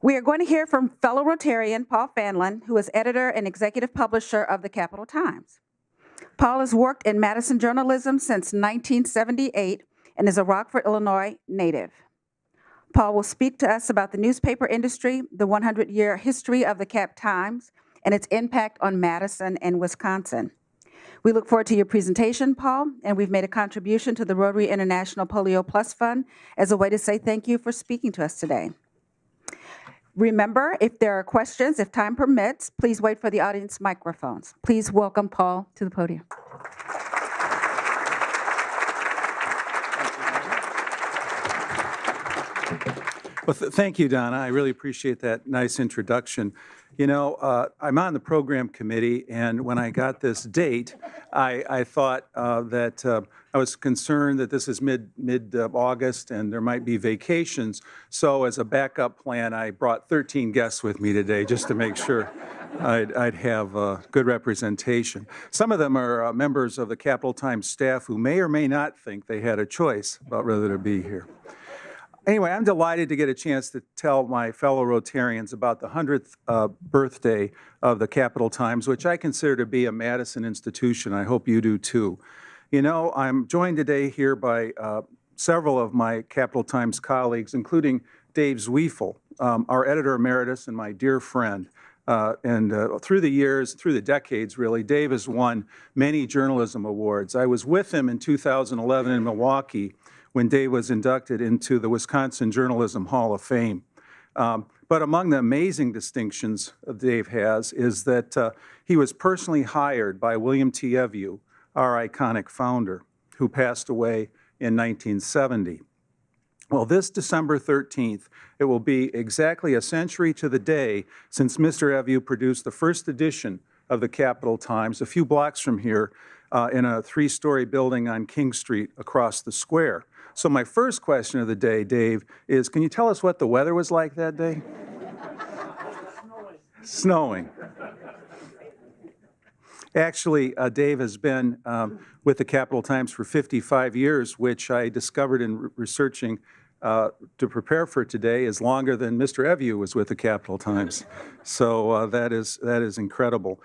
We are going to hear from fellow Rotarian Paul Fanlund, who is editor and executive publisher of the Capital Times. Paul has worked in Madison journalism since 1978 and is a Rockford, Illinois native. Paul will speak to us about the newspaper industry, the 100-year history of the Cap Times, and its impact on Madison and Wisconsin. We look forward to your presentation, Paul, and we've made a contribution to the Rotary International Polio Plus Fund as a way to say thank you for speaking to us today. Remember, if there are questions, if time permits, please wait for the audience microphones. Please welcome Paul to the podium. Well, thank you, Donna. I really appreciate that nice introduction. You know, I'm on the program committee, and when I got this date, I thought that I was concerned that this is mid-August and there might be vacations. So as a backup plan, I brought 13 guests with me today just to make sure I'd have good representation. Some of them are members of the Capital Times staff who may or may not think they had a choice about whether to be here. Anyway, I'm delighted to get a chance to tell my fellow Rotarians about the 100th birthday of the Capital Times, which I consider to be a Madison institution. I hope you do too. You know, I'm joined today here by several of my Capital Times colleagues, including Dave Zwiefel, our editor emeritus and my dear friend. Through the years, through the decades really, Dave has won many journalism awards. I was with him in 2011 in Milwaukee when Dave was inducted into the Wisconsin Journalism Hall of Fame. But among the amazing distinctions Dave has is that he was personally hired by William T. Eviu, our iconic founder, who passed away in 1970. Well, this December 13th, it will be exactly a century to the day since Mr. Eviu produced the first edition of the Capital Times a few blocks from here in a 3-story building on King Street across the square. So my first question of the day, Dave, is can you tell us what the weather was like that day? Snowing. Actually, Dave has been with the Capital Times for 55 years, which I discovered in researching to prepare for today is longer than Mr. Eviu was with the Capital Times. So that is incredible.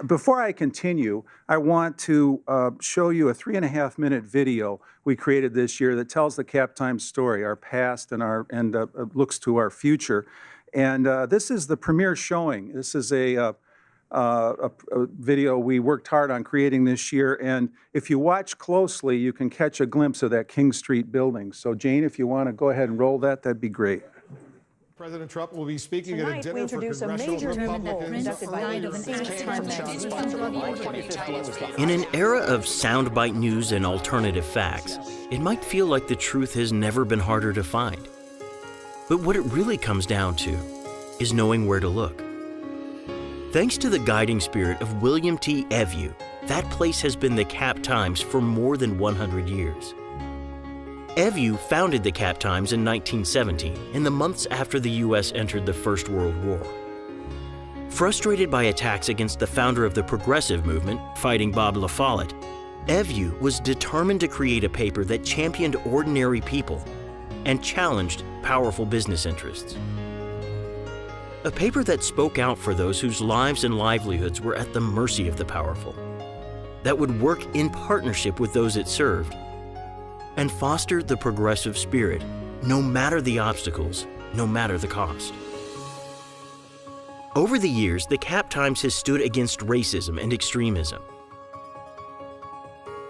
Before I continue, I want to show you a 3.5-minute video we created this year that tells the Cap Times story, our past and looks to our future. And this is the premiere showing. This is a video we worked hard on creating this year. And if you watch closely, you can catch a glimpse of that King Street building. So Jane, if you want to go ahead and roll that, that'd be great. President Trump will be speaking at a Tonight, we dinner for introduce a major Republicans. In an era of soundbite news and alternative facts, it might feel like the truth has never been harder to find. But what it really comes down to is knowing where to look. Thanks to the guiding spirit of William T. Eviu, that place has been the Cap Times for more than 100 years. Eviu founded the Cap Times in 1917, in the months after the U.S. entered the First World War. Frustrated by attacks against the founder of the progressive movement, fighting Bob La Follette, Eviu was determined to create a paper that championed ordinary people and challenged powerful business interests. A paper that spoke out for those whose lives and livelihoods were at the mercy of the powerful, that would work in partnership with those it served, and fostered the progressive spirit, no matter the obstacles, no matter the cost. Over the years, the Cap Times has stood against racism and extremism,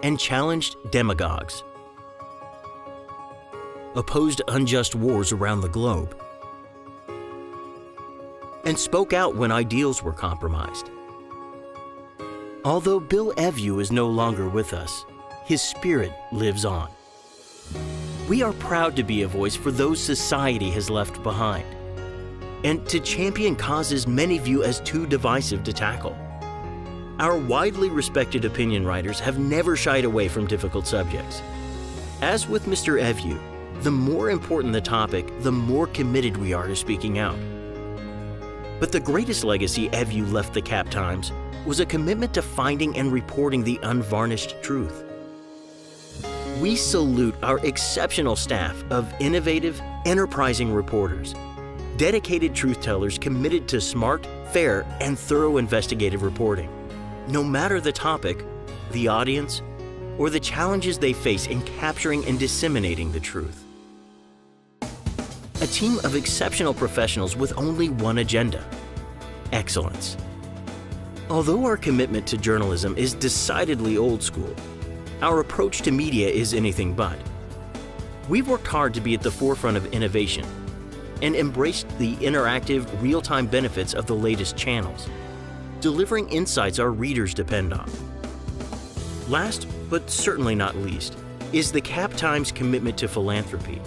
and challenged demagogues, opposed unjust wars around the globe, and spoke out when ideals were compromised. Although Bill Eviu is no longer with us, his spirit lives on. We are proud to be a voice for those society has left behind, and to champion causes many view as too divisive to tackle. Our widely respected opinion writers have never shied away from difficult subjects. As with Mr. Eviu, the more important the topic, the more committed we are to speaking out. But the greatest legacy Eviu left the Cap Times was a commitment to finding and reporting the unvarnished truth. We salute our exceptional staff of innovative, enterprising reporters dedicated truth tellers committed to smart, fair, and thorough investigative reporting, no matter the topic, the audience, or the challenges they face in capturing and disseminating the truth. A team of exceptional professionals with only one agenda: excellence. Although our commitment to journalism is decidedly old school, our approach to media is anything but. We've worked hard to be at the forefront of innovation and embraced the interactive, real-time benefits of the latest channels, delivering insights our readers depend on. Last, but certainly not least, is the Cap Times commitment to philanthropy.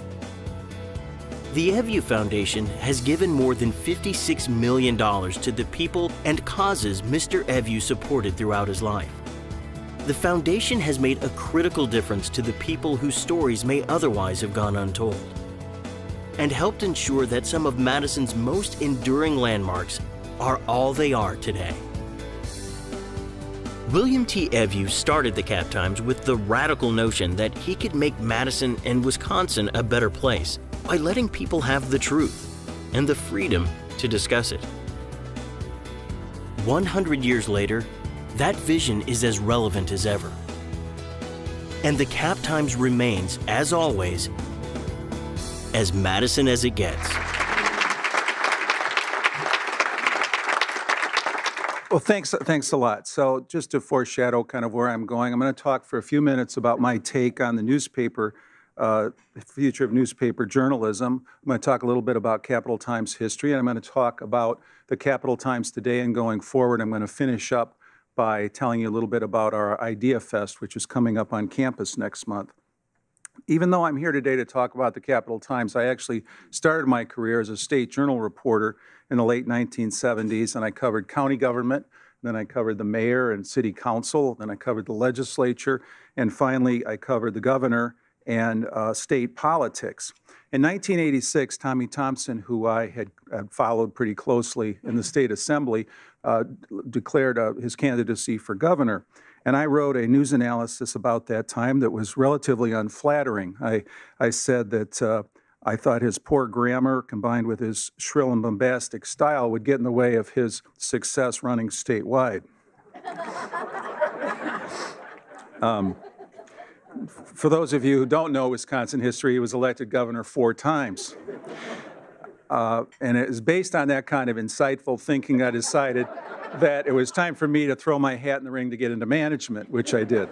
The Evu Foundation has given more than $56 million to the people and causes Mr. Evu supported throughout his life. The foundation has made a critical difference to the people whose stories may otherwise have gone untold, and helped ensure that some of Madison's most enduring landmarks are all they are today. William T. Evu started the Cap Times with the radical notion that he could make Madison and Wisconsin a better place by letting people have the truth and the freedom to discuss it. 100 years later, that vision is as relevant as ever. And the Cap Times remains, as always, as Madison as it gets. Well, thanks a lot. So just to foreshadow kind of where I'm going, I'm going to talk for a few minutes about my take on the newspaper, the future of newspaper journalism. I'm going to talk a little bit about Capital Times history, and I'm going to talk about the Capital Times today and going forward. I'm going to finish up by telling you a little bit about our Idea Fest, which is coming up on campus next month. Even though I'm here today to talk about the Capital Times, I actually started my career as a state journal reporter in the late 1970s, and I covered county government, then I covered the mayor and city council, then I covered the legislature, and finally I covered the governor and state politics. In 1986, Tommy Thompson, who I had followed pretty closely in the state assembly, declared his candidacy for governor. And I wrote a news analysis about that time that was relatively unflattering. I said that I thought his poor grammar combined with his shrill and bombastic style would get in the way of his success running statewide. For those of you who don't know Wisconsin history, he was elected governor 4 times. And it is based on that kind of insightful thinking I decided that it was time for me to throw my hat in the ring to get into management, which I did.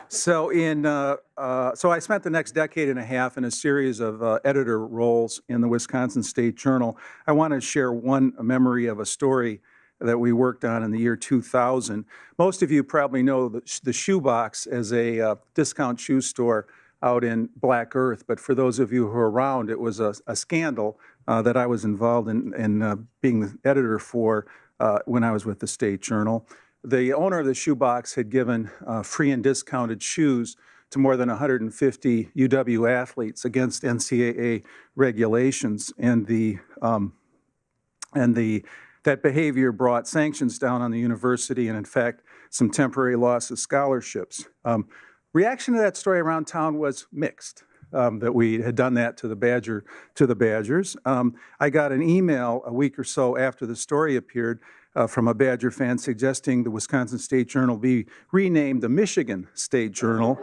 So I spent the next decade and a half in a series of editor roles in the Wisconsin State Journal. I want to share one memory of a story that we worked on in the year 2000. Most of you probably know the Shoebox as a discount shoe store out in Black Earth, but for those of you who are around, it was a scandal that I was involved in being the editor for when I was with the State Journal. The owner of the Shoebox had given free and discounted shoes to more than 150 UW athletes against NCAA regulations, and that behavior brought sanctions down on the university and, in fact, some temporary loss of scholarships. Reaction to that story around town was mixed, that we had done that to the Badgers. I got an email a week or so after the story appeared from a Badger fan suggesting the Wisconsin State Journal be renamed the Michigan State Journal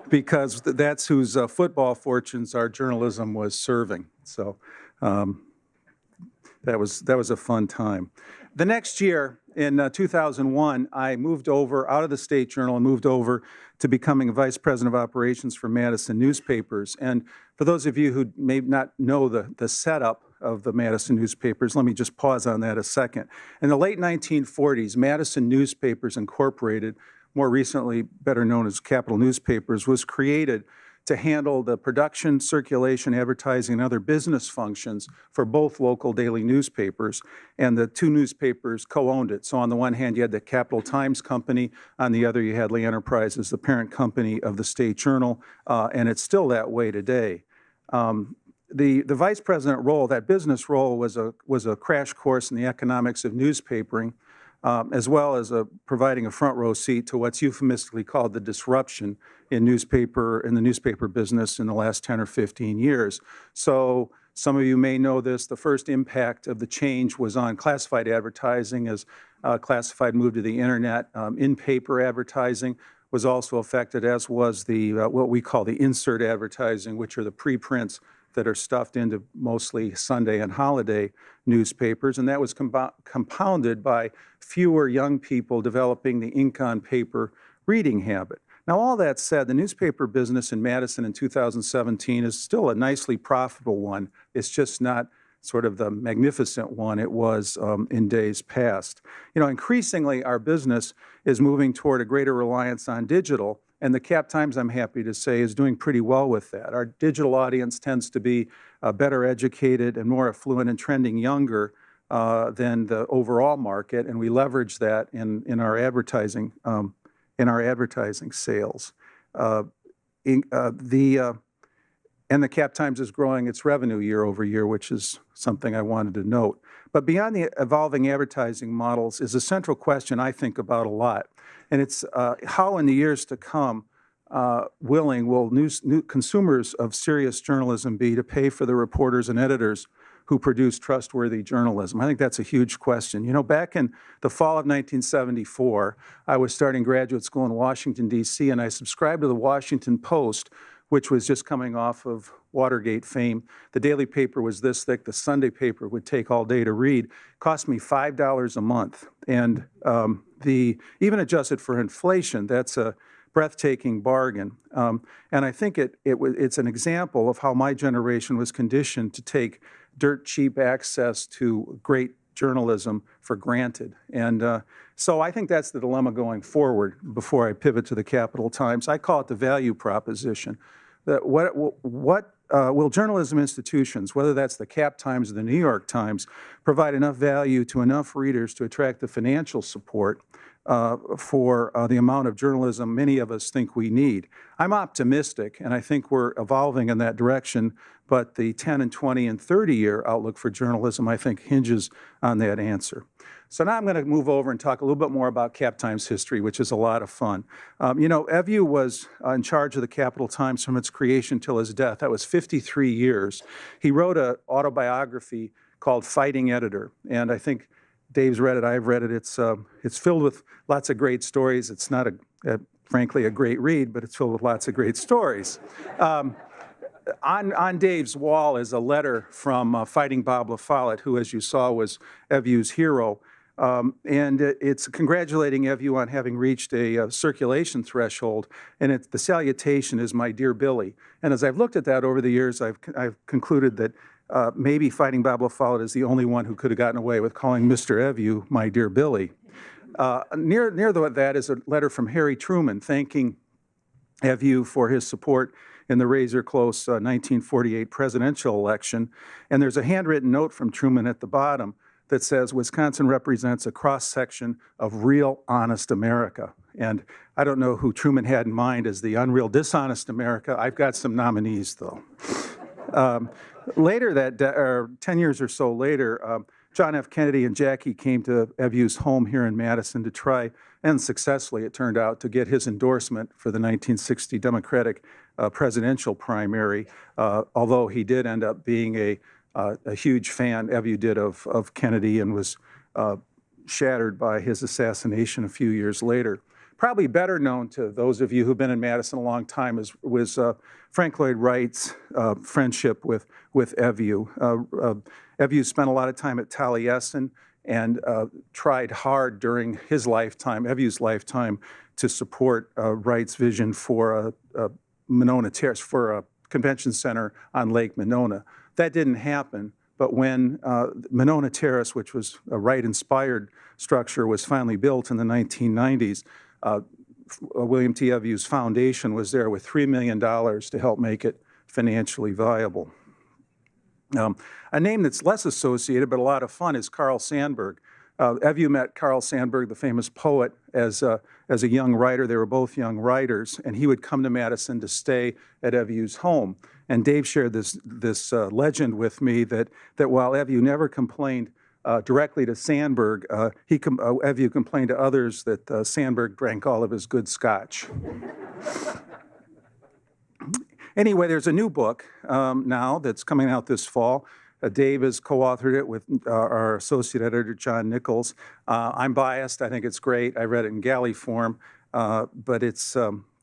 because that's whose football fortunes our journalism was serving. So that was a fun time. The next year, in 2001, I moved over out of the State Journal and moved over to becoming Vice President of Operations for Madison Newspapers. And for those of you who may not know the setup of the Madison newspapers, let me just pause on that a second. In the late 1940s, Madison Newspapers Incorporated, more recently better known as Capital Newspapers, was created to handle the production, circulation, advertising, and other business functions for both local daily newspapers, and the 2 newspapers co-owned it. So on the one hand, you had the Capital Times Company, on the other you had Lee Enterprises, the parent company of the State Journal, and it's still that way today. The vice president role, that business role, was a crash course in the economics of newspapering, as well as providing a front row seat to what's euphemistically called the disruption in the newspaper business in the last 10 or 15 years. So Some of you may know this. The first impact of the change was on classified advertising as classified moved to the internet. In-paper advertising was also affected, as was the what we call the insert advertising, which are the preprints that are stuffed into mostly Sunday and holiday newspapers. And that was compounded by fewer young people developing the ink on paper reading habit. Now, all that said, the newspaper business in Madison in 2017 is still a nicely profitable one. It's just not sort of the magnificent one it was in days past. You know, increasingly, our business is moving toward a greater reliance on digital, and the Cap Times, I'm happy to say, is doing pretty well with that. Our digital audience tends to be better educated and more affluent and trending younger than the overall market, and we leverage that in our advertising sales. And the Cap Times is growing its revenue year over year, which is something I wanted to note. But beyond the evolving advertising models is a central question I think about a lot. And it's how in the years to come willing will new consumers of serious journalism be to pay for the reporters and editors who produce trustworthy journalism? I think that's a huge question. You know, back in the fall of 1974, I was starting graduate school in Washington, D.C., and I subscribed to the Washington Post, which was just coming off of Watergate fame. The daily paper was this thick. The Sunday paper would take all day to read. It cost me $5 a month. And even adjusted for inflation, that's a breathtaking bargain. And I think it's an example of how my generation was conditioned to take dirt cheap access to great journalism for granted. And so I think that's the dilemma going forward before I pivot to the Capital Times. I call it the value proposition. That what will journalism institutions, whether that's the Cap Times or the New York Times, provide enough value to enough readers to attract the financial support for the amount of journalism many of us think we need? I'm optimistic, and I think we're evolving in that direction, but the 10 and 20 and 30-year outlook for journalism, I think, hinges on that answer. So now I'm going to move over and talk a little bit more about Cap Times history, which is a lot of fun. You know, Evu was in charge of the Capital Times from its creation till his death. That was 53 years. He wrote an autobiography called Fighting Editor, and I think Dave's read it, I've read it. It's filled with lots of great stories. It's not, frankly, a great read, but it's filled with lots of great stories. On Dave's wall is a letter from Fighting Bob LaFollette, who, as you saw, was Evu's hero. And it's congratulating Evu on having reached a circulation threshold, and the salutation is "My dear Billy." And as I've looked at that over the years, I've concluded that maybe Fighting Bob LaFollette is the only one who could have gotten away with calling Mr. Evu "My dear Billy." Near that is a letter from Harry Truman thanking Evu for his support in the razor-close 1948 presidential election. And there's a handwritten note from Truman at the bottom that says, "Wisconsin represents a cross-section of real, honest America." And I don't know who Truman had in mind as the unreal, dishonest America. I've got some nominees, though. Later 10 years or so later, John F. Kennedy and Jackie came to Evu's home here in Madison to try, and successfully it turned out, to get his endorsement for the 1960 Democratic presidential primary, although he did end up being a huge fan, Evu did, of Kennedy, and was shattered by his assassination a few years later. Probably better known to those of you who've been in Madison a long time was Frank Lloyd Wright's friendship with Evu. Evu spent a lot of time at Taliesin and tried hard during his lifetime, Evu's lifetime, to support Wright's vision for Monona Terrace, for a convention center on Lake Monona. That didn't happen, but when Monona Terrace, which was a Wright-inspired structure, was finally built in the 1990s, William T. Evu's foundation was there with $3 million to help make it financially viable. A name that's less associated but a lot of fun is Carl Sandburg. Evu met Carl Sandburg, the famous poet, as a young writer. They were both young writers, and he would come to Madison to stay at Evu's home. And Dave shared this legend with me that while Evu never complained directly to Sandburg, Evu complained to others that Sandburg drank all of his good scotch. Anyway, there's a new book now that's coming out this fall. Dave has co-authored it with our associate editor, John Nichols. I'm biased. I think it's great. I read it in galley form, but it's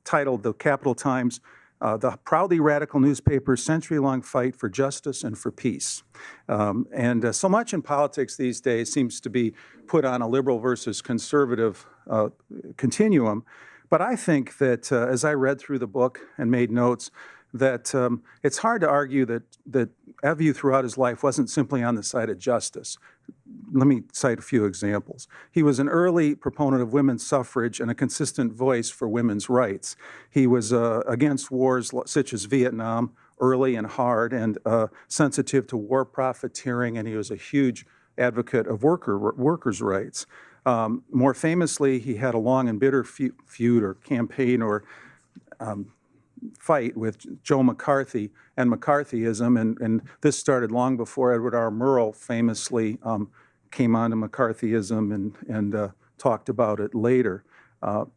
titled The Capital Times, the proudly radical newspaper's century-long fight for justice and for peace. And so much in politics these days seems to be put on a liberal versus conservative continuum. But I think that as I read through the book and made notes, that it's hard to argue that Evu throughout his life wasn't simply on the side of justice. Let me cite a few examples. He was an early proponent of women's suffrage and a consistent voice for women's rights. He was against wars such as Vietnam, early and hard, and sensitive to war profiteering, and he was a huge advocate of workers' rights. More famously, he had a long and bitter feud or campaign or fight with Joe McCarthy and McCarthyism, and this started long before Edward R. Murrow famously came on to McCarthyism and talked about it later.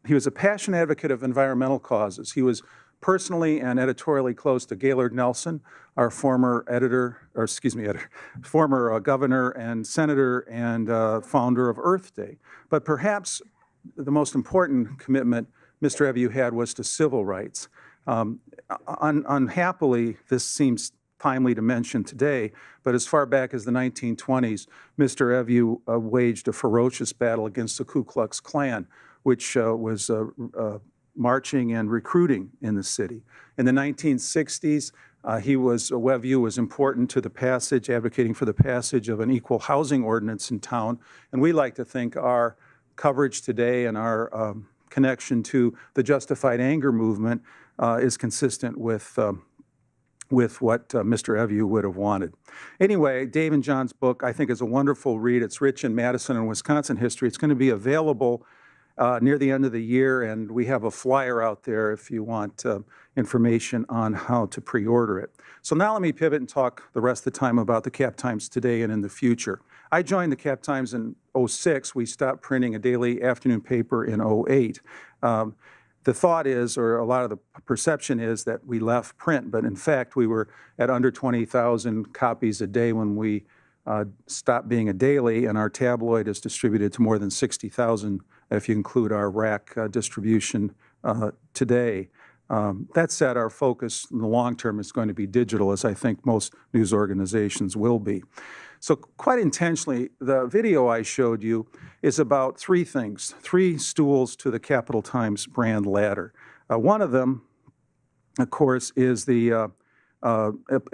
He was a passionate advocate of environmental causes. He was personally and editorially close to Gaylord Nelson, our former former governor and senator and founder of Earth Day. But perhaps the most important commitment Mr. Evu had was to civil rights. Unhappily, this seems timely to mention today, but as far back as the 1920s, Mr. Evu waged a ferocious battle against the Ku Klux Klan, which was marching and recruiting in the city. In the 1960s, Evu was important to the passage, advocating for the passage of an equal housing ordinance in town, and we like to think our coverage today and our connection to the justified anger movement is consistent with what Mr. Evu would have wanted. Anyway, Dave and John's book, I think, is a wonderful read. It's rich in Madison and Wisconsin history. It's going to be available near the end of the year, and we have a flyer out there if you want information on how to pre-order it. So now let me pivot and talk the rest of the time about the Cap Times today and in the future. I joined the Cap Times in '06. We stopped printing a daily afternoon paper in '08. The thought is, or a lot of the perception is, that we left print, but in fact we were at under 20,000 copies a day when we stopped being a daily, and our tabloid is distributed to more than 60,000 if you include our rack distribution today. That said, our focus in the long term is going to be digital, as I think most news organizations will be. So quite intentionally, the video I showed you is about three things, three stools to the Capital Times brand ladder. One of them, of course, is the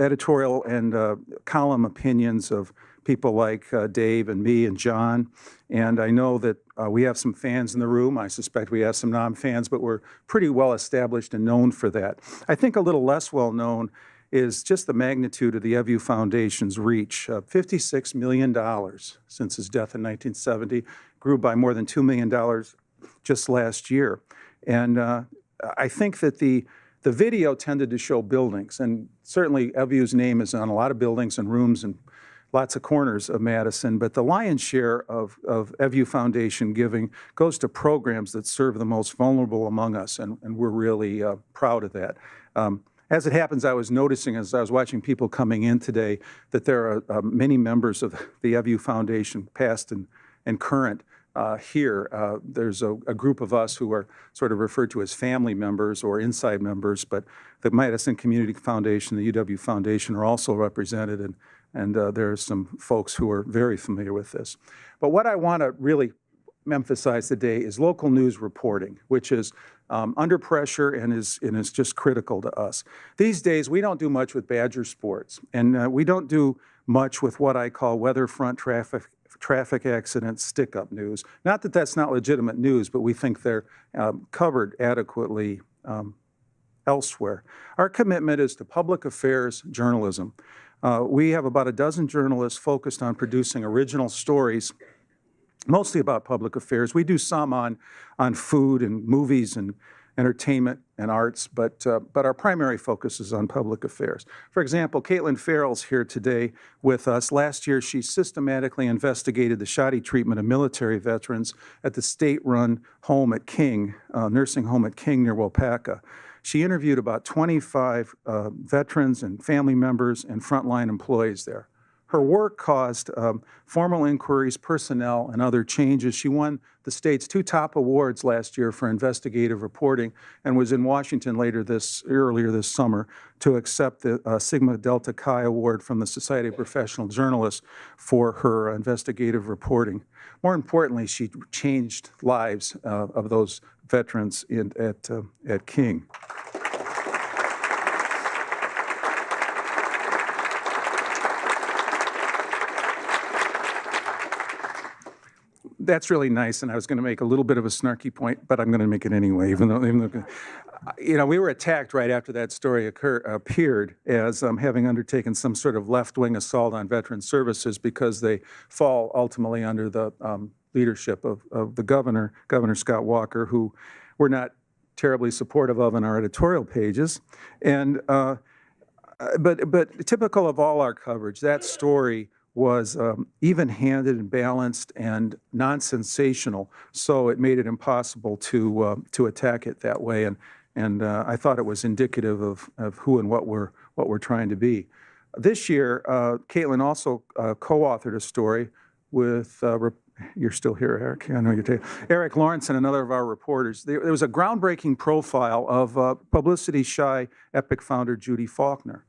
editorial and column opinions of people like Dave and me and John. And I know that we have some fans in the room. I suspect we have some non-fans, but we're pretty well established and known for that. I think a little less well known is just the magnitude of the Evu Foundation's reach. $56 million since his death in 1970, grew by more than $2 million just last year. And I think that the video tended to show buildings, and certainly Evu's name is on a lot of buildings and rooms and lots of corners of Madison, but the lion's share of Evu Foundation giving goes to programs that serve the most vulnerable among us, and we're really proud of that. As it happens, I was noticing as I was watching people coming in today that there are many members of the Evu Foundation, past and current, here. There's a group of us who are sort of referred to as family members or inside members, but the Madison Community Foundation, the UW Foundation are also represented, and there are some folks who are very familiar with this. But what I want to really emphasize today is local news reporting, which is under pressure and is just critical to us. These days, we don't do much with Badger sports, and we don't do much with what I call weatherfront traffic accident stick-up news. Not that that's not legitimate news, but we think they're covered adequately elsewhere. Our commitment is to public affairs journalism. We have about a dozen journalists focused on producing original stories, mostly about public affairs. We do some on food and movies and entertainment and arts, but our primary focus is on public affairs. For example, Caitlin Farrell's here today with us. Last year, she systematically investigated the shoddy treatment of military veterans at the state-run home at King, nursing home at King near Waupaca. She interviewed about 25 veterans and family members and frontline employees there. Her work caused formal inquiries, personnel, and other changes. She won the state's 2 top awards last year for investigative reporting and was in Washington earlier this summer to accept the Sigma Delta Chi Award from the Society of Professional Journalists for her investigative reporting. More importantly, she changed lives of those veterans at King. That's really nice, and I was going to make a little bit of a snarky point, but I'm going to make it anyway, even though we were attacked right after that story appeared as having undertaken some sort of left-wing assault on veteran services because they fall ultimately under the leadership of the governor, Governor Scott Walker, who we're not terribly supportive of in our editorial pages. And but typical of all our coverage, that story was even-handed and balanced and non-sensational, so it made it impossible to attack it that way. And I thought it was indicative of who and what we're trying to be. This year, Caitlin also co-authored a story with you're still here, Eric. I know you're Eric Lawrence and another of our reporters. There was a groundbreaking profile of publicity-shy Epic founder Judy Faulkner.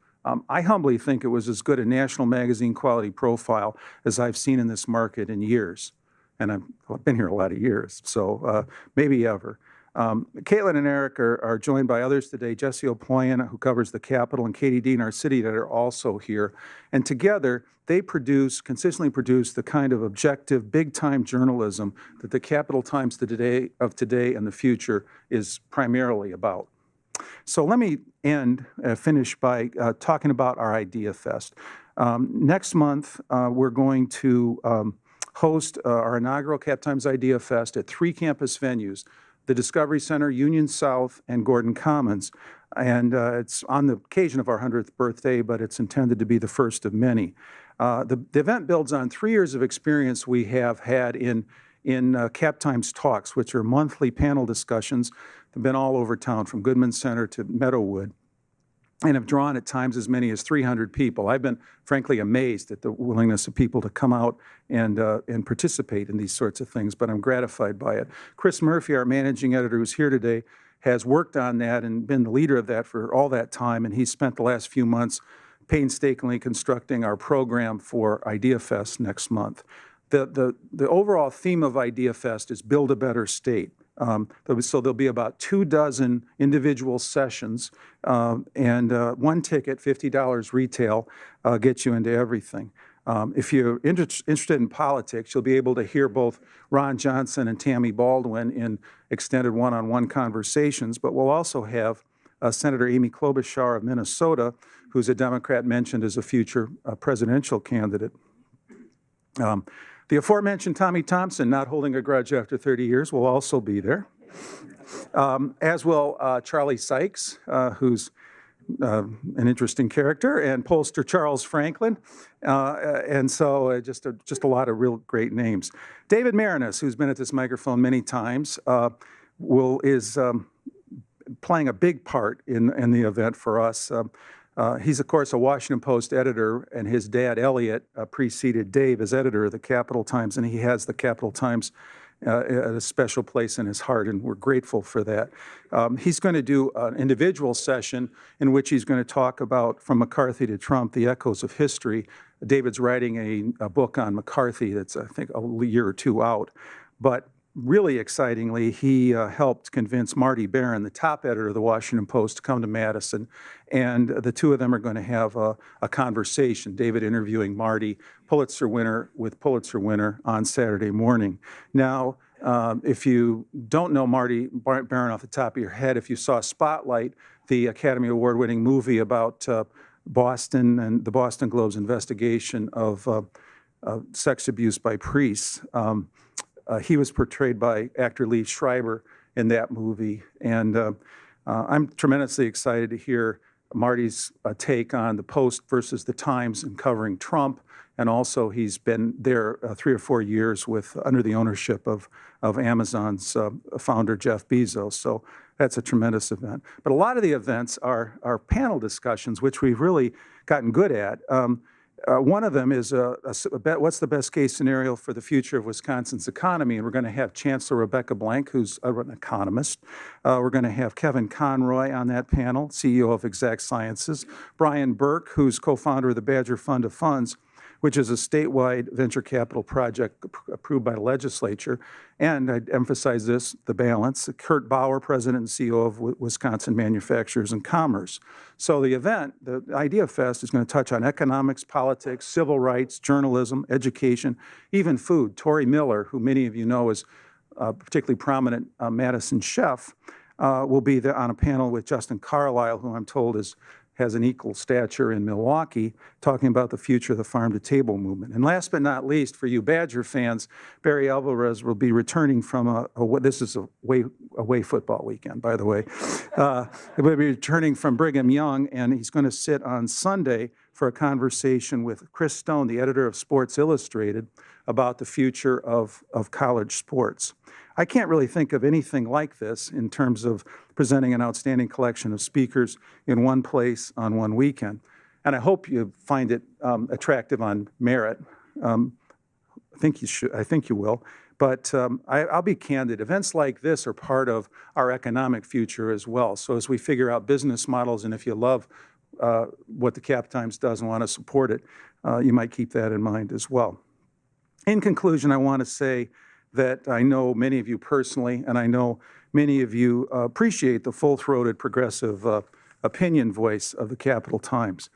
I humbly think it was as good a national magazine quality profile as I've seen in this market in years. And I've been here a lot of years, so maybe ever. Caitlin and Eric are joined by others today, Jesse O'Ployan, who covers the Capitol, and Katie Dean, our city editor, are also here. And together, they consistently produce the kind of objective, big-time journalism that the Capital Times of today and the future is primarily about. So let me finish by talking about our Idea Fest. Next month, we're going to host our inaugural Cap Times Idea Fest at 3 campus venues, the Discovery Center, Union South, and Gordon Commons. And it's on the occasion of our 100th birthday, but it's intended to be the first of many. The event builds on 3 years of experience we have had in Cap Times Talks, which are monthly panel discussions. They've been all over town, from Goodman Center to Meadowood, and have drawn at times as many as 300 people. I've been, frankly, amazed at the willingness of people to come out and participate in these sorts of things, but I'm gratified by it. Chris Murphy, our managing editor, who's here today, has worked on that and been the leader of that for all that time, and he's spent the last few months painstakingly constructing our program for Idea Fest next month. The overall theme of Idea Fest is Build a Better State. So there'll be about 24 individual sessions, and 1 ticket, $50 retail, gets you into everything. If you're interested in politics, you'll be able to hear both Ron Johnson and Tammy Baldwin in extended one-on-one conversations, but we'll also have Senator Amy Klobuchar of Minnesota, who's a Democrat mentioned as a future presidential candidate. The aforementioned Tommy Thompson, not holding a grudge after 30 years, will also be there, as will Charlie Sykes, who's an interesting character, and pollster Charles Franklin, and so just a lot of real great names. David Marinas, who's been at this microphone many times, is playing a big part in the event for us. He's, of course, a Washington Post editor, and his dad, Elliot, preceded Dave as editor of the Capital Times, and he has the Capital Times at a special place in his heart, and we're grateful for that. He's going to do an individual session in which he's going to talk about From McCarthy to Trump, the Echoes of History. David's writing a book on McCarthy that's, I think, a year or 2 out. But really excitingly, he helped convince Marty Barron, the top editor of the Washington Post, to come to Madison, and the two of them are going to have a conversation, David interviewing Marty, Pulitzer winner with Pulitzer winner, on Saturday morning. Now, if you don't know Marty Barron off the top of your head, if you saw Spotlight, the Academy Award-winning movie about Boston and the Boston Globe's investigation of sex abuse by priests, he was portrayed by actor Lee Schreiber in that movie, and I'm tremendously excited to hear Marty's take on the Post versus the Times in covering Trump, and also he's been there 3 or 4 years under the ownership of Amazon's founder, Jeff Bezos. So that's a tremendous event. But a lot of the events are panel discussions, which we've really gotten good at. One of them is what's the best case scenario for the future of Wisconsin's economy? And we're going to have Chancellor Rebecca Blank, who's an economist. We're going to have Kevin Conroy on that panel, CEO of Exact Sciences. Brian Burke, who's co-founder of the Badger Fund of Funds, which is a statewide venture capital project approved by the legislature. And I'd emphasize this, the balance. Kurt Bauer, president and CEO of Wisconsin Manufacturers and Commerce. So the event, the Idea Fest, is going to touch on economics, politics, civil rights, journalism, education, even food. Tori Miller, who many of you know is a particularly prominent Madison chef, will be there on a panel with Justin Carlisle, who I'm told has an equal stature in Milwaukee, talking about the future of the farm-to-table movement. And last but not least, for you Badger fans, Barry Alvarez will be returning from this is a away football weekend, by the way. He will be returning from Brigham Young, and he's going to sit on Sunday for a conversation with Chris Stone, the editor of Sports Illustrated, about the future of college sports. I can't really think of anything like this in terms of presenting an outstanding collection of speakers in one place on one weekend. And I hope you find it attractive on merit. I think you will. But I'll be candid. Events like this are part of our economic future as well. So as we figure out business models, and if you love what the Cap Times does and want to support it, you might keep that in mind as well. In conclusion, I want to say that I know many of you personally, and I know many of you appreciate the full-throated progressive opinion voice of the Capital Times.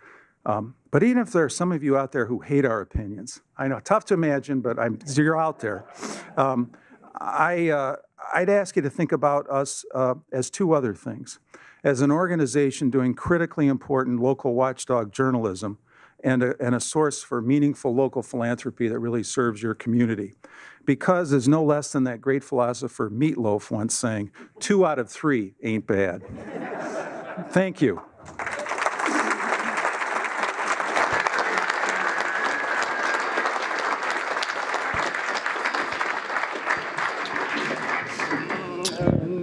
But even if there are some of you out there who hate our opinions, I know, tough to imagine, but you're out there. I'd ask you to think about us as two other things. As an organization doing critically important local watchdog journalism and a source for meaningful local philanthropy that really serves your community. Because there's no less than that great philosopher Meatloaf once saying, 2 out of 3 ain't bad. Thank you.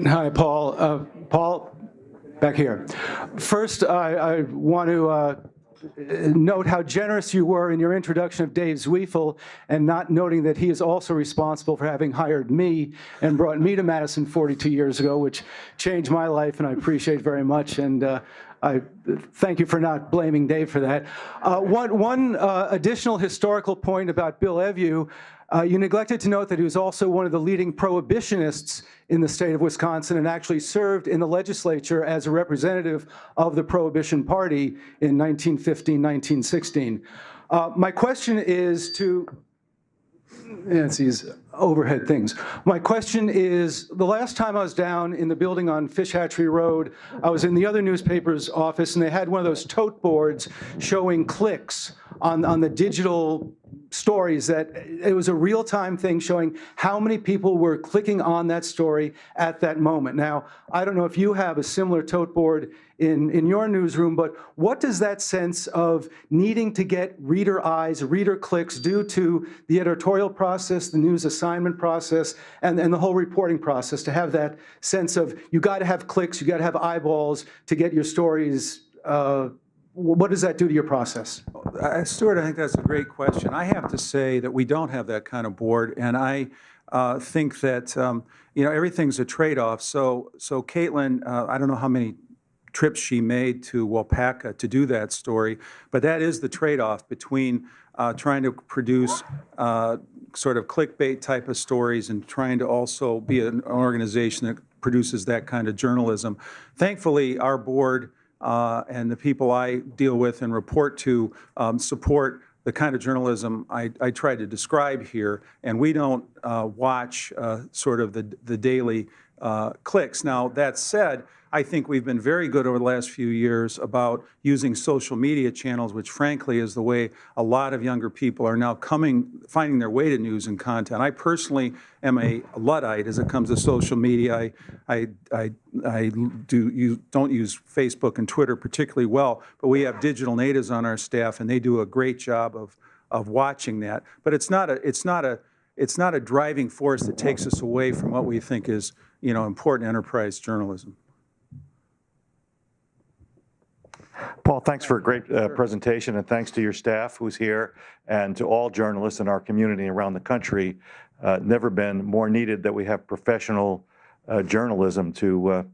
Hi, Paul. Paul, back here. First, I want to note how generous you were in your introduction of Dave Zwiefel and not noting that he is also responsible for having hired me and brought me to Madison 42 years ago, which changed my life, and I appreciate very much. And I thank you for not blaming Dave for that. One additional historical point about Bill Evieu. You neglected to note that he was also one of the leading prohibitionists in the state of Wisconsin and actually served in the legislature as a representative of the Prohibition Party in 1915, 1916. My question is to, it's these overhead things. My question is, the last time I was down in the building on Fish Hatchery Road, I was in the other newspaper's office, and they had one of those tote boards showing clicks on the digital stories, that it was a real-time thing showing how many people were clicking on that story at that moment. Now, I don't know if you have a similar tote board in your newsroom, but what does that sense of needing to get reader eyes, reader clicks due to the editorial process, the news assignment process, and the whole reporting process, to have that sense of you got to have clicks, you got to have eyeballs to get your stories. What does that do to your process? Stuart, I think that's a great question. I have to say that we don't have that kind of board, and I think that everything's a trade-off. So Caitlin, I don't know how many trips she made to Waupaca to do that story, but that is the trade-off between trying to produce sort of clickbait type of stories and trying to also be an organization that produces that kind of journalism. Thankfully, our board and the people I deal with and report to support the kind of journalism I try to describe here, and we don't watch sort of the daily clicks. Now, that said, I think we've been very good over the last few years about using social media channels, which frankly is the way a lot of younger people are now finding their way to news and content. I personally am a Luddite as it comes to social media. I don't use Facebook and Twitter particularly well, but we have digital natives on our staff, and they do a great job of watching that. But it's not a driving force that takes us away from what we think is, important enterprise journalism. Paul, thanks for a great presentation, and thanks to your staff who's here and to all journalists in our community around the country. Never been more needed that we have professional journalism to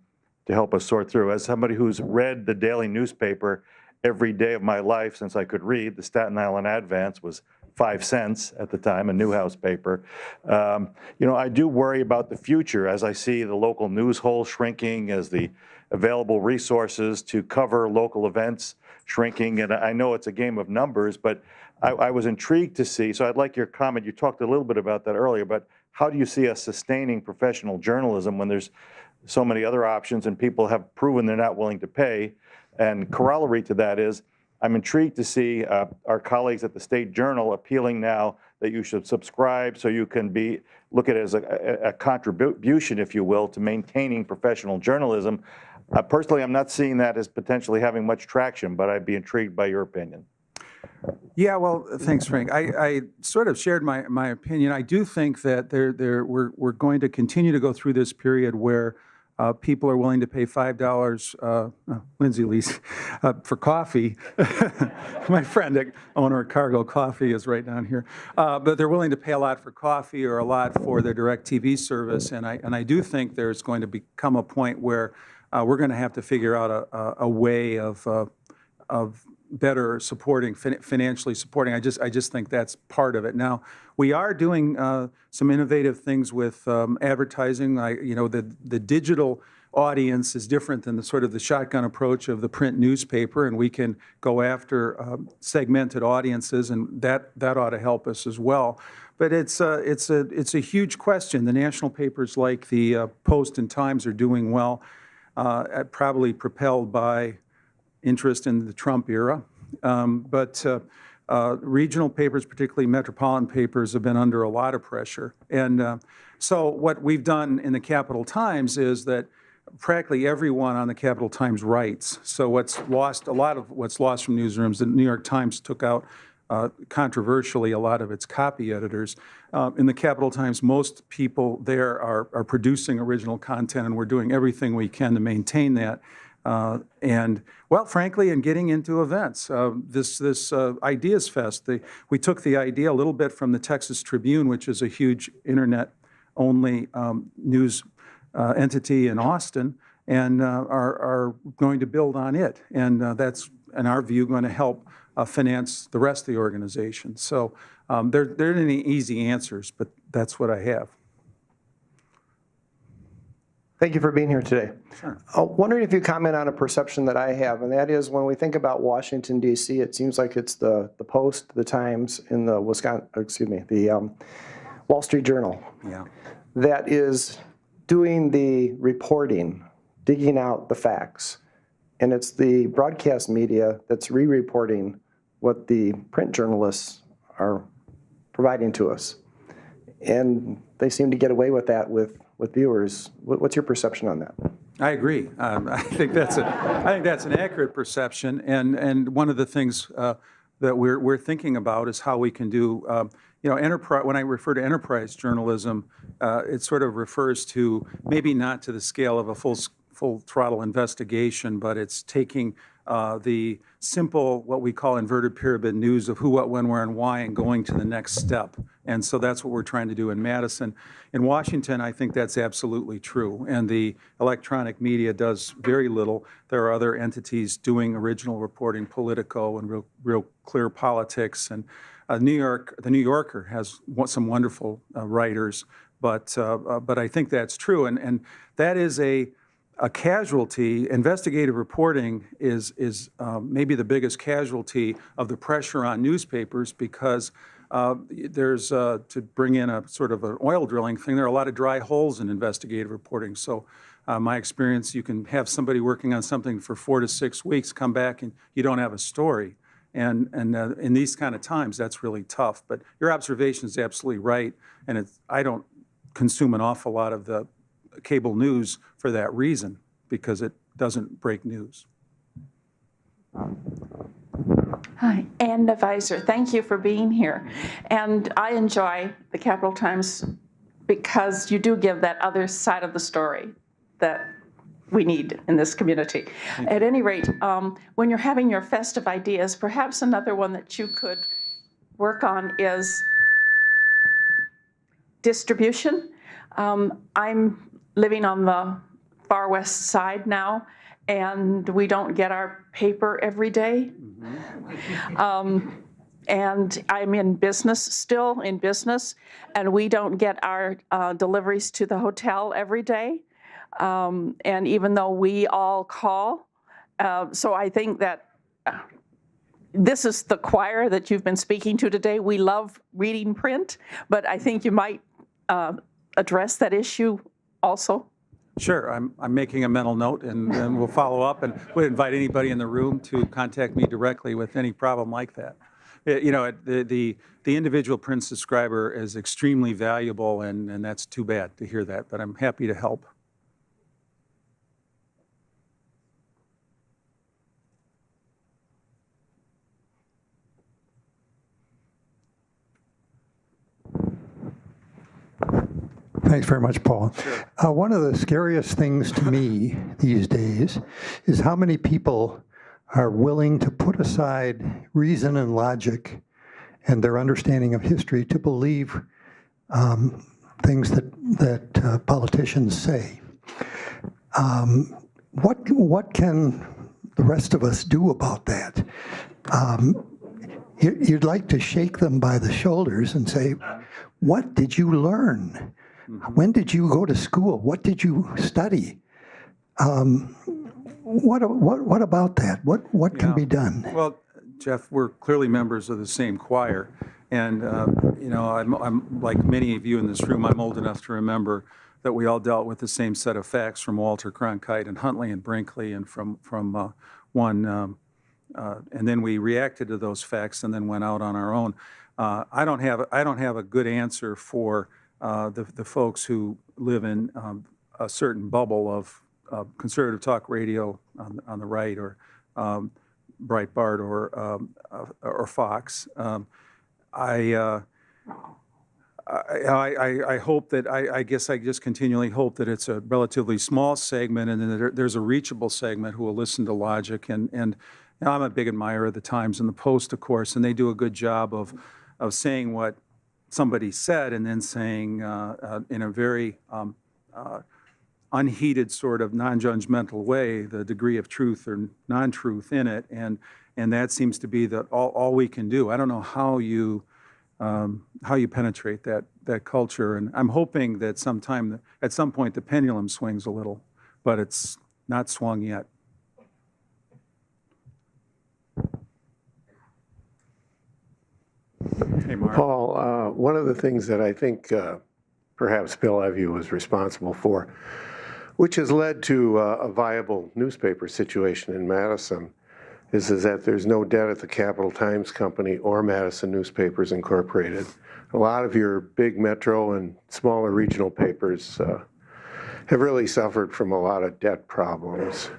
help us sort through. As somebody who's read the daily newspaper every day of my life since I could read, the Staten Island Advance was 5 cents at the time, a Newhouse paper. I do worry about the future as I see the local news hole shrinking, as the available resources to cover local events shrinking. And I know it's a game of numbers, but I was intrigued to see, so I'd like your comment. You talked a little bit about that earlier, but how do you see us sustaining professional journalism when there's so many other options and people have proven they're not willing to pay? And corollary to that is, I'm intrigued to see our colleagues at the State Journal appealing now that you should subscribe so you can look at it as a contribution, if you will, to maintaining professional journalism. Personally, I'm not seeing that as potentially having much traction, but I'd be intrigued by your opinion. Yeah, well, thanks, Frank. I sort of shared my opinion. I do think that we're going to continue to go through this period where people are willing to pay $5, Lindsay Lee's, for coffee. My friend, owner of Cargo Coffee, is right down here. But they're willing to pay a lot for coffee or a lot for their direct TV service. And I do think there's going to become a point where we're going to have to figure out a way of better supporting, financially supporting. I just think that's part of it. Now, we are doing some innovative things with advertising. The digital audience is different than the shotgun approach of the print newspaper, and we can go after segmented audiences, and that ought to help us as well. But it's a huge question. The national papers like the Post and Times are doing well, probably propelled by interest in the Trump era. But regional papers, particularly metropolitan papers, have been under a lot of pressure. And so what we've done in the Capital Times is that practically everyone on the Capital Times writes. So a lot of what's lost from newsrooms, the New York Times took out controversially a lot of its copy editors. In the Capital Times, most people there are producing original content, and we're doing everything we can to maintain that. And, well, frankly, in getting into events, this Ideas Fest, we took the idea a little bit from the Texas Tribune, which is a huge internet-only news entity in Austin, and are going to build on it. And that's, in our view, going to help finance the rest of the organization. So there aren't any easy answers, but that's what I have. Thank you for being here today. Sure. Wondering if you comment on a perception that I have, and that is when we think about Washington, D.C., it seems like it's the Post, the Times, and the Wall Street Journal. Yeah. That is doing the reporting, digging out the facts. And it's the broadcast media that's re-reporting what the print journalists are providing to us. And they seem to get away with that with viewers. What's your perception on that? I agree. I think that's an accurate perception, and one of the things that we're thinking about is how we can do. Enterprise. When I refer to enterprise journalism, it sort of refers to maybe not to the scale of a full throttle investigation, but it's taking the simple, what we call inverted pyramid news of who, what, when, where, and why, and going to the next step. And so that's what we're trying to do in Madison. In Washington, I think that's absolutely true. And the electronic media does very little. There are other entities doing original reporting, Politico, and real clear politics. And the New Yorker has some wonderful writers, but I think that's true. And that is a casualty. Investigative reporting is maybe the biggest casualty of the pressure on newspapers, because there's, to bring in a sort of an oil drilling thing, there are a lot of dry holes in investigative reporting. So my experience, you can have somebody working on something for 4 to 6 weeks, come back and you don't have a story. And in these kind of times, that's really tough. But your observation is absolutely right. And I don't consume an awful lot of the cable news for that reason, because it doesn't break news. Hi, Ann Deviser. Thank you for being here. And I enjoy the Capital Times because you do give that other side of the story that we need in this community. At any rate, when you're having your festive ideas, perhaps another one that you could work on is distribution. I'm living on the far west side now, and we don't get our paper every day. And I'm in business, still in business, and we don't get our deliveries to the hotel every day. And even though we all call, so I think that this is the choir that you've been speaking to today. We love reading print, but I think you might address that issue also. Sure, I'm making a mental note, and we'll follow up, and would invite anybody in the room to contact me directly with any problem like that. You know, the individual print subscriber is extremely valuable, and that's too bad to hear that, but I'm happy to help. Thanks very much, Paul. One of the scariest things to me these days is how many people are willing to put aside reason and logic and their understanding of history to believe things that politicians say. What can the rest of us do about that? You'd like to shake them by the shoulders and say, what did you learn? When did you go to school? What did you study? What about that? What can be done? Well, Jeff, we're clearly members of the same choir, and you know, I'm like many of you in this room. I'm old enough to remember that we all dealt with the same set of facts from Walter Cronkite and Huntley and Brinkley, and from one, and then we reacted to those facts and then went out on our own. I don't have a good answer for the folks who live in a certain bubble of conservative talk radio on the right, or Breitbart, or Fox. I hope that I guess I just continually hope that it's a relatively small segment, and then there's a reachable segment who will listen to logic. And you know, I'm a big admirer of the Times and the Post, of course, and they do a good job of saying what somebody said and then saying in a very unheated sort of non-judgmental way the degree of truth or non-truth in it, and that seems to be all we can do. I don't know how you penetrate that culture, and I'm hoping that at some point the pendulum swings a little, but it's not swung yet. Hey, Mark. Paul, one of the things that I think perhaps Bill Evue was responsible for, which has led to a viable newspaper situation in Madison, is that there's no debt at the Capital Times Company or Madison Newspapers Incorporated. A lot of your big metro and smaller regional papers have really suffered from a lot of debt problems.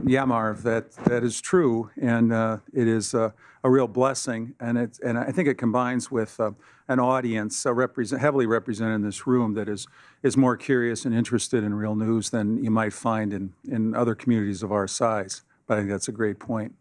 Yeah, Marv, that is true, and it is a real blessing, and I think it combines with an audience heavily represented in this room that is more curious and interested in real news than you might find in other communities of our size. But I think that's a great point.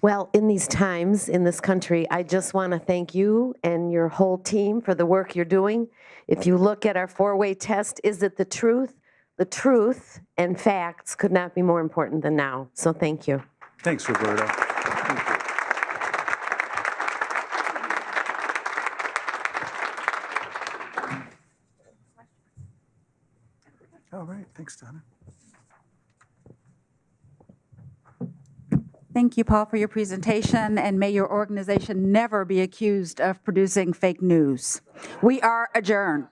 Well, in these times in this country, I just want to thank you and your whole team for the work you're doing. If you look at our four-way test, is it the truth? The truth and facts could not be more important than now. So thank you. Thanks, Roberta. Thank you. All right. Thanks, Donna. Thank you, Paul, for your presentation, and may your organization never be accused of producing fake news. We are adjourned.